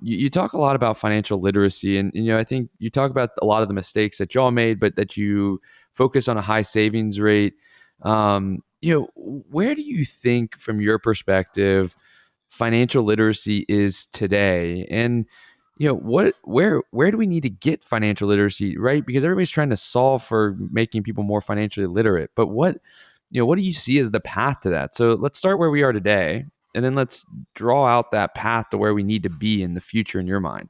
you talk a lot about financial literacy, and I think you talk about a lot of the mistakes that y'all made, but that you focus on a high savings rate. Where do you think, from your perspective, financial literacy is today? And where do we need to get financial literacy, right? Because everybody's trying to solve for making people more financially literate, but what do you see as the path to that? So let's start where we are today, and then let's draw out that path to where we need to be in the future in your mind.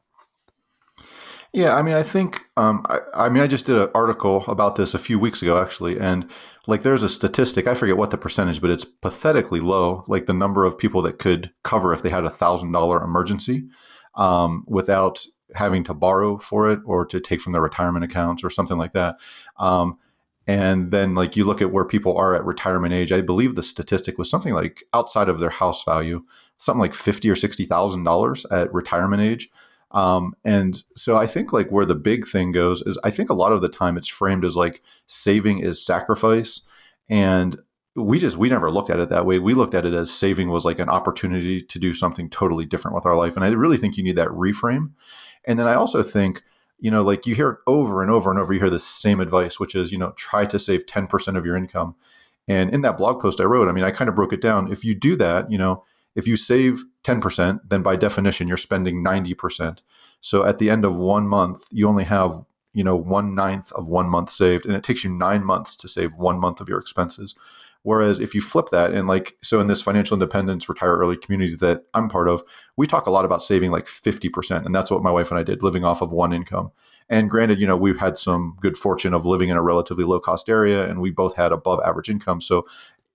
Yeah, I mean, I think, I just did an article about this a few weeks ago, actually, and like, there's a statistic. I forget what the percentage, but it's pathetically low. Like the number of people that could cover if they had $1,000 emergency, without having to borrow for it or to take from their retirement accounts or something like that. Um, and then, like, you look at where people are at retirement age. I believe the statistic was something like outside of their house value, something like $50,000 or $60,000 at retirement age. And so I think, like, where the big thing goes is, I think a lot of the time it's framed as like saving is sacrifice. And we never looked at it that way. We looked at it as saving was like an opportunity to do something totally different with our life. And I really think you need that reframe. And then I also think, like, you hear over and over and over, you hear the same advice, which is, try to save 10% of your income. And in that blog post I wrote, I mean, I kind of broke it down. If you do that, if you save 10%, then by definition, you're spending 90%. So at the end of 1 month, you only have, 1/9 of 1 month saved, and it takes you 9 months to save 1 month of your expenses. Whereas if you flip that, and like, so in this financial independence, retire early community that I'm part of, we talk a lot about saving like 50%. And that's what my wife and I did, living off of one income. And granted, we've had some good fortune of living in a relatively low cost area, and we both had above average income. So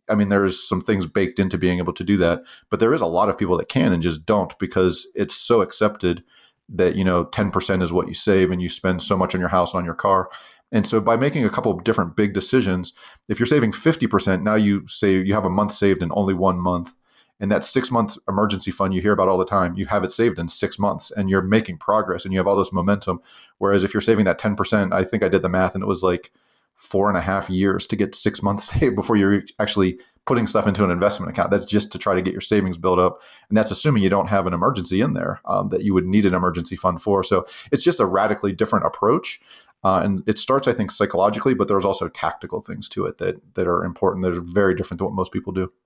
I mean, there's some things baked into being able to do that, but there is a lot of people that can and just don't, because it's so accepted that, 10% is what you save, and you spend so much on your house and on your car. And so by making a couple of different big decisions, if you're saving 50%, now you say you have a month saved in only 1 month. And that 6 month emergency fund you hear about all the time, you have it saved in 6 months, and you're making progress and you have all this momentum. Whereas if you're saving that 10%, I think I did the math and it was like 4.5 years to get 6 months saved before you're actually putting stuff into an investment account. That's just to try to get your savings built up. And that's assuming you don't have an emergency in there, that you would need an emergency fund for. So it's just a radically different approach. And it starts, I think, psychologically, but there's also tactical things to it that are important, that are very different than what most people do.